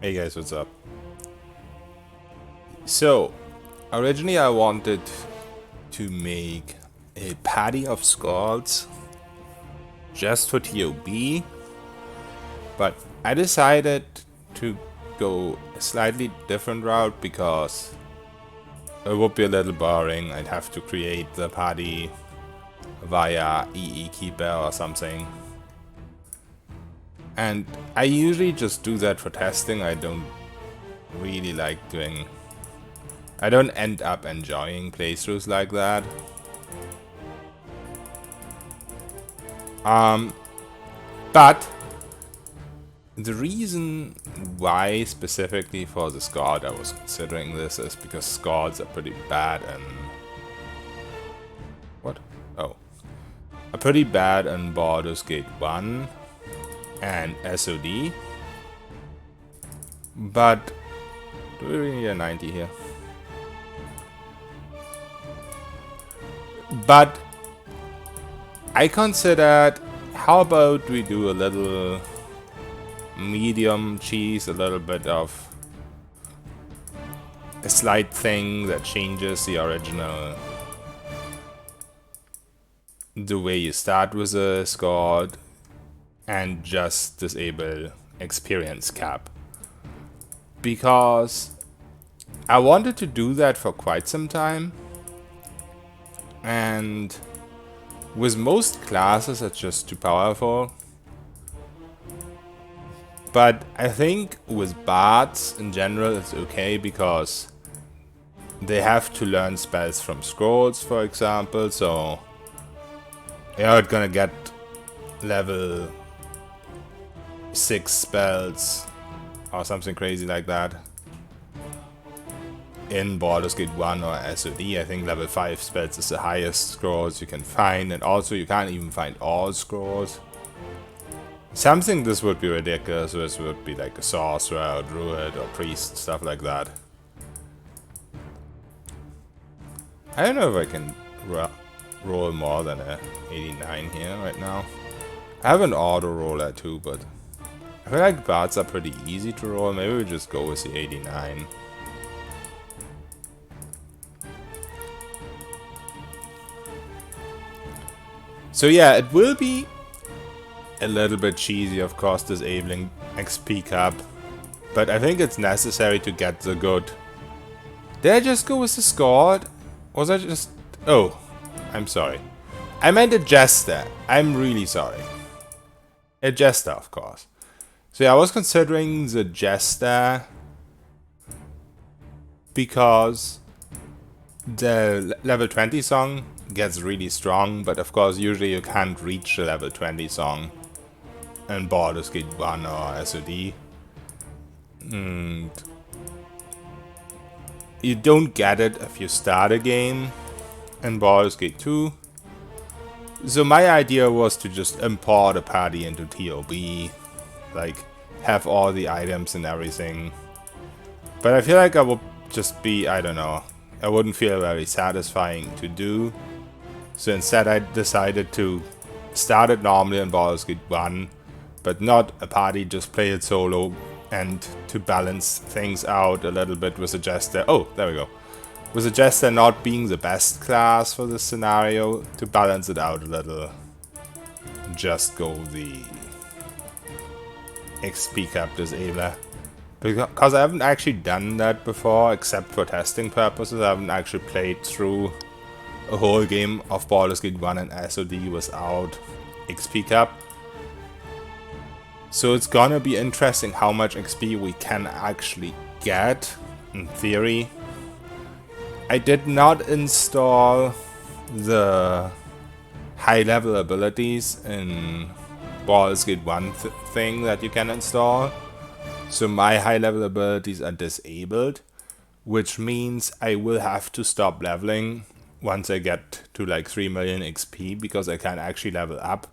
Hey guys, what's up? So, originally I wanted to make a patty of squads just for TOB, but I decided to go a slightly different route because it would be a little boring. I'd have to create the patty via EE Keeper or something. And I usually just do that for testing. I don't really like doing... I don't end up enjoying playthroughs like that. But the reason why specifically for the Scald I was considering this is because Scalds are pretty bad and... What? Oh. Are pretty bad in Baldur's Gate 1 and SOD. But... do we really need a 90 here? But... I considered, how about we do a little medium cheese, a little bit of a slight thing that changes the original, the way you start with a squad, and just disable experience cap. Because I wanted to do that for quite some time, and with most classes it's just too powerful. But I think with bards in general it's okay because they have to learn spells from scrolls, for example, so you're not gonna get level 6 spells or something crazy like that in Baldur's Gate 1 or SOD. I think level 5 spells is the highest scrolls you can find, and also you can't even find all scrolls. Something this would be ridiculous, this would be like a sorcerer, or druid, or priest, stuff like that. I don't know if I can roll more than a 89 here right now. I have an auto roller too, but I feel like bards are pretty easy to roll. Maybe we just go with the 89. So yeah, it will be a little bit cheesy, of course, disabling XP cap, but I think it's necessary to get the good. Did I just go with the Scald? Was I just... Oh, I'm sorry. I meant a Jester. I'm really sorry. A Jester, of course. So yeah, I was considering the Jester because the level 20 song gets really strong, but of course usually you can't reach the level 20 song in Baldur's Gate 1 or SOD. And you don't get it if you start a game in Baldur's Gate 2. So my idea was to just import a party into TOB, like have all the items and everything. But I feel like I would just be, I don't know, I wouldn't feel very satisfying to do. So instead I decided to start it normally in Baldur's Gate 1, but not a party, just play it solo, and to balance things out a little bit with a Jester. Oh, there we go. With a Jester not being the best class for this scenario, to balance it out a little, just go the XP cap disabler. Because I haven't actually done that before, except for testing purposes. I haven't actually played through a whole game of Baldur's Gate 1 and SOD without XP cap. So it's gonna be interesting how much XP we can actually get, in theory. I did not install the high level abilities in Baldur's Gate 1 thing that you can install. So my high level abilities are disabled, which means I will have to stop leveling once I get to like 3 million XP because I can't actually level up.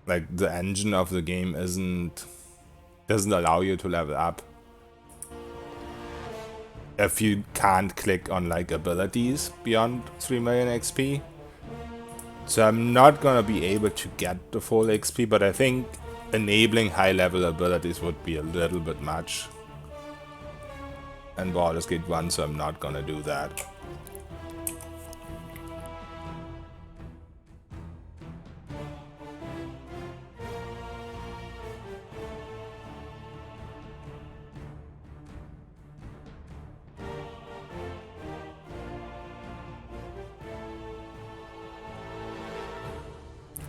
Like the engine of the game doesn't allow you to level up if you can't click on like abilities beyond 3 million XP. So I'm not gonna be able to get the full XP, but I think enabling high level abilities would be a little bit much. And Baldur's Gate 1, so I'm not gonna do that.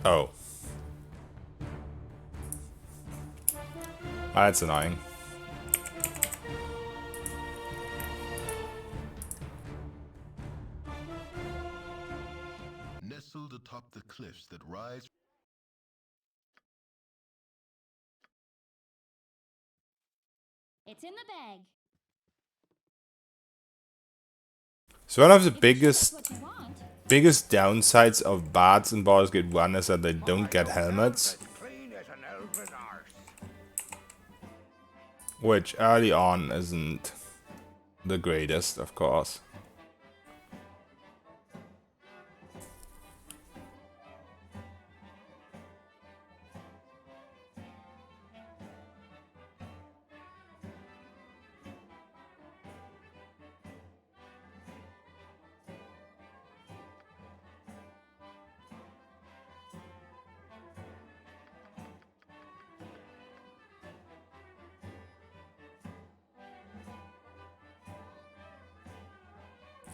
Oh. That's annoying. Nestled atop the cliffs that rise. It's in the bag. So one of the biggest downsides of bards in Baldur's Gate 1 is that they don't get helmets. Which early on isn't the greatest, of course.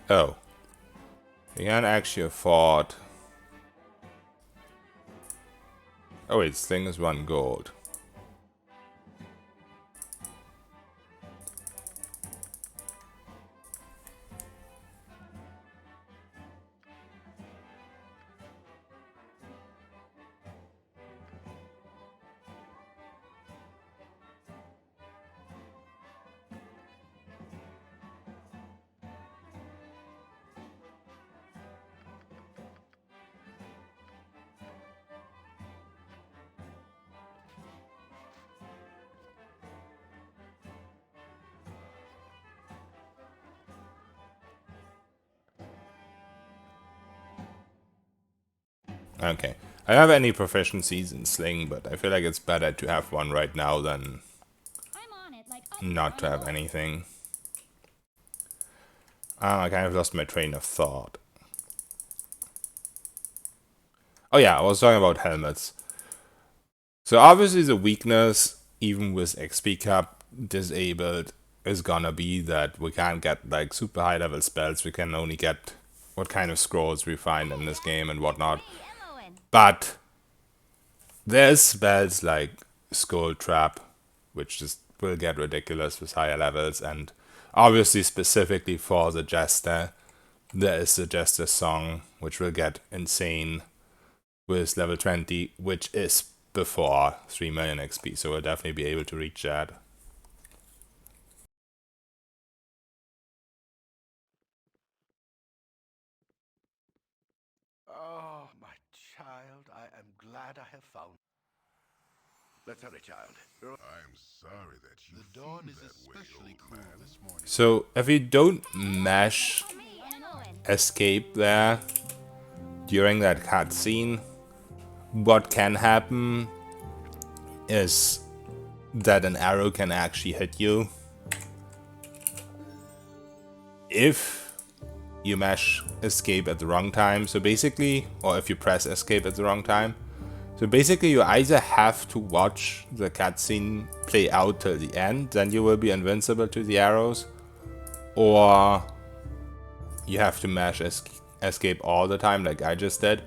Oh. You can't actually afford... Oh wait, this thing is 1 gold. Okay. I don't have any proficiencies in sling, but I feel like it's better to have one right now than not to have anything. I kind of lost my train of thought. Oh yeah, I was talking about helmets. So obviously the weakness, even with XP cap disabled, is gonna be that we can't get like super high level spells. We can only get what kind of scrolls we find in this game and whatnot. But there's spells like Skull Trap, which just will get ridiculous with higher levels, and obviously specifically for the Jester, there is the Jester Song, which will get insane with level 20, which is before 3 million XP, so we'll definitely be able to reach that. Oh, my child, I am glad I have found. Let's hurry, child. I'm sorry that you The dawn is that especially way, cool man. this morning. So if you don't mash escape there during that cutscene, what can happen is that an arrow can actually hit you if you mash escape at the wrong time. So basically, or if you press escape at the wrong time. So basically you either have to watch the cutscene play out till the end, then you will be invincible to the arrows, or you have to mash escape all the time like I just did.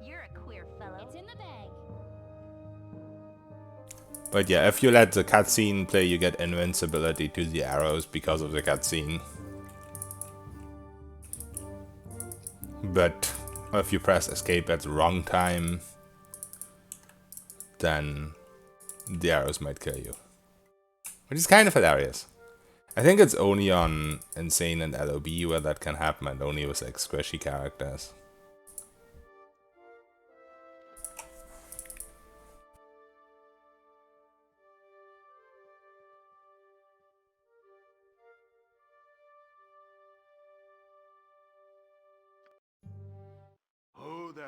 You're a queer fellow. It's in the bag. But yeah, if you let the cutscene play, you get invincibility to the arrows because of the cutscene. But if you press escape at the wrong time, then the arrows might kill you. Which is kind of hilarious. I think it's only on Insane and LoB where that can happen, and only with like squishy characters.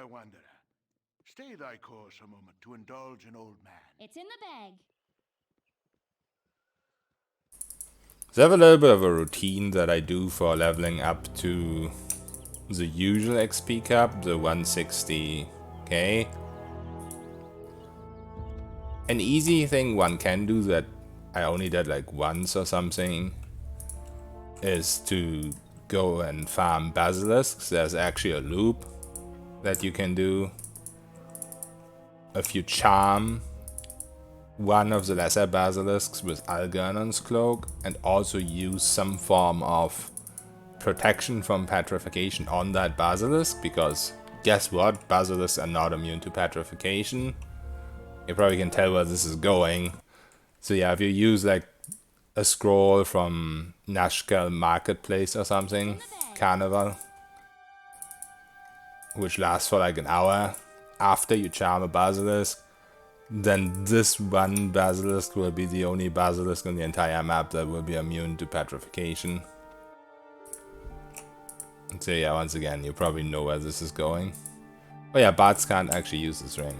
fair wanderer. Stay thy course a moment to indulge an old man. It's in the bag. So I have a little bit of a routine that I do for leveling up to the usual XP cap, the 160k. An easy thing one can do that I only did like once or something is to go and farm basilisks. There's actually a loop that you can do. If you charm one of the lesser basilisks with Algernon's cloak and also use some form of protection from petrification on that basilisk, because guess what? Basilisks are not immune to petrification. You probably can tell where this is going. So yeah, if you use like a scroll from Nashkel Marketplace or something, Carnival, which lasts for like an hour after you charm a basilisk, then this one basilisk will be the only basilisk on the entire map that will be immune to petrification. And so yeah, once again, you probably know where this is going. Oh yeah, bards can't actually use this ring.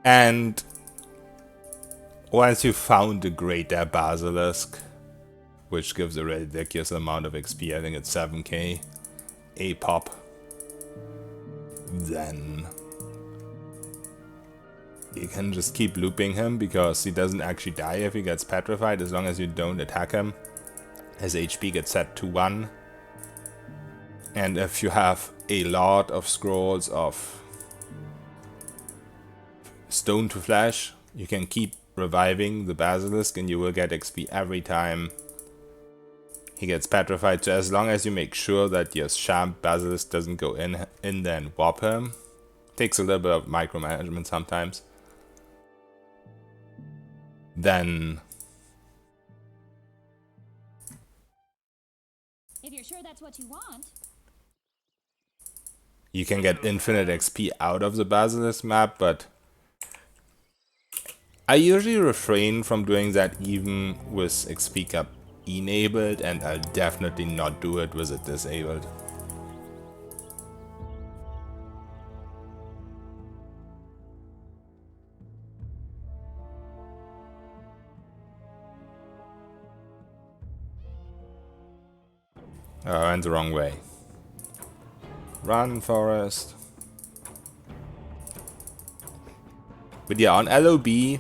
And once you found the greater basilisk, which gives a ridiculous amount of XP, I think it's 7k a pop, then you can just keep looping him because he doesn't actually die if he gets petrified as long as you don't attack him. His HP gets set to 1. And if you have a lot of scrolls of stone to flesh, you can keep reviving the basilisk and you will get XP every time he gets petrified. So as long as you make sure that your sharp basilisk doesn't go in there and whop him. Takes a little bit of micromanagement sometimes. Then If you're sure that's what you want. you can get infinite XP out of the basilisk map, but I usually refrain from doing that even with XP cap enabled, and I'll definitely not do it with it disabled. Oh, I went the wrong way. Run, Forest. But yeah, on LoB,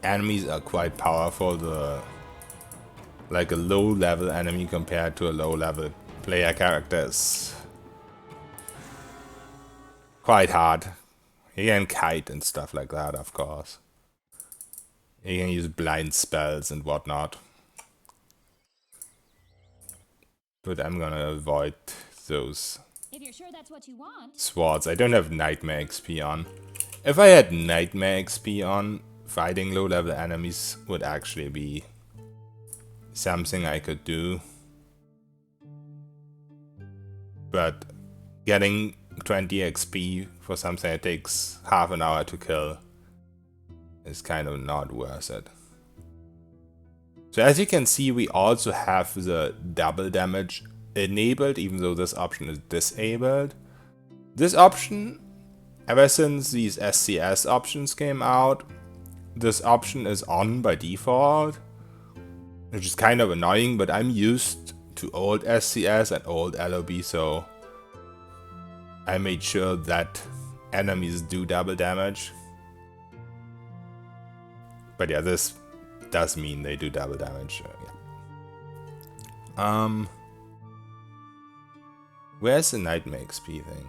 enemies are quite powerful. Like a low-level enemy compared to a low-level player character is quite hard. You can kite and stuff like that, of course. You can use blind spells and whatnot. But I'm gonna avoid those If you're sure that's what you want. swords. I don't have Nightmare XP on. If I had Nightmare XP on, fighting low-level enemies would actually be something I could do. But getting 20 XP for something that takes half an hour to kill is kind of not worth it. So as you can see, we also have the double damage enabled, even though this option is disabled. This option, ever since these SCS options came out, this option is on by default, which is kind of annoying, but I'm used to old SCS and old LoB, so I made sure that enemies do double damage. But yeah, this does mean they do double damage. Yeah. Where's the Nightmare XP thing?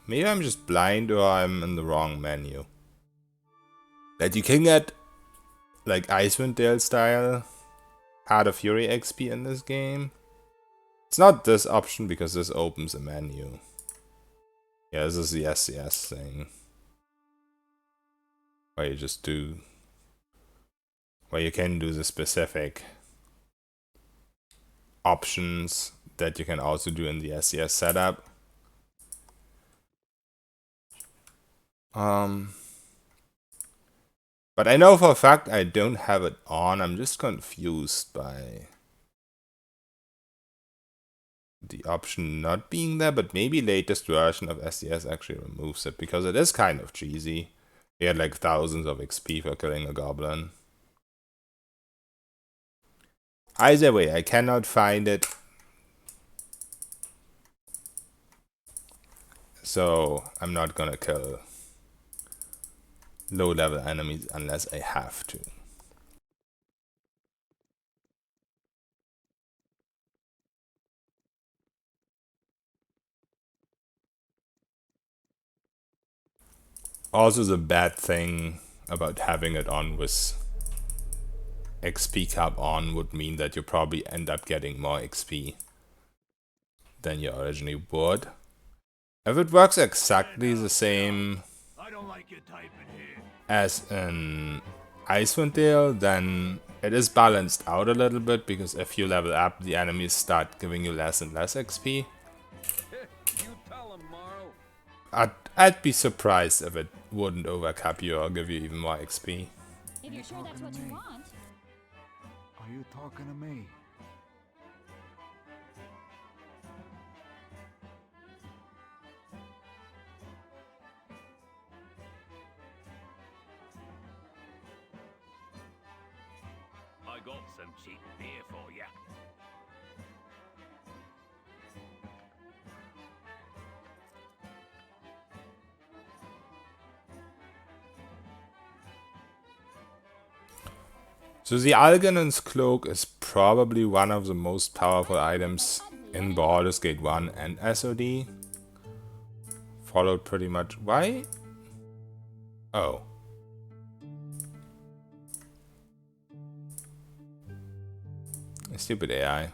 Maybe I'm just blind or I'm in the wrong menu. That you can get like Icewind Dale style Heart of Fury XP in this game. It's not this option because this opens a menu. Yeah, this is the SCS thing. Where you just do... where you can do the specific options that you can also do in the SCS setup. But I know for a fact I don't have it on. I'm just confused by the option not being there, but maybe latest version of SCS actually removes it, because it is kind of cheesy. You had like thousands of XP for killing a goblin. Either way, I cannot find it. So I'm not gonna kill low level enemies unless I have to. Also, the bad thing about having it on with XP cap on would mean that you probably end up getting more XP than you originally would. If it works exactly the same as an Icewind Dale, then it is balanced out a little bit, because if you level up, the enemies start giving you less and less XP. I'd be surprised if it wouldn't overcap you or give you even more XP. If you're sure that's what you want. Are you talking to me? I got some cheap beer for ya. So the Algernon's cloak is probably one of the most powerful items in Baldur's Gate 1 and SOD. Followed pretty much... Why? Oh. Stupid AI.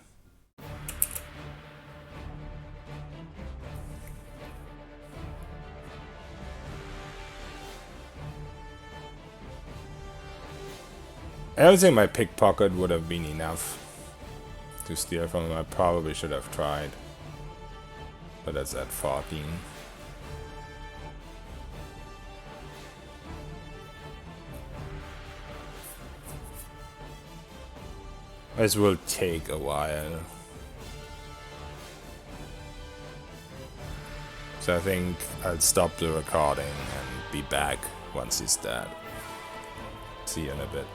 I don't think my pickpocket would have been enough to steal from him. I probably should have tried. But that's at 14. This will take a while. So I think I'll stop the recording and be back once he's dead. See you in a bit.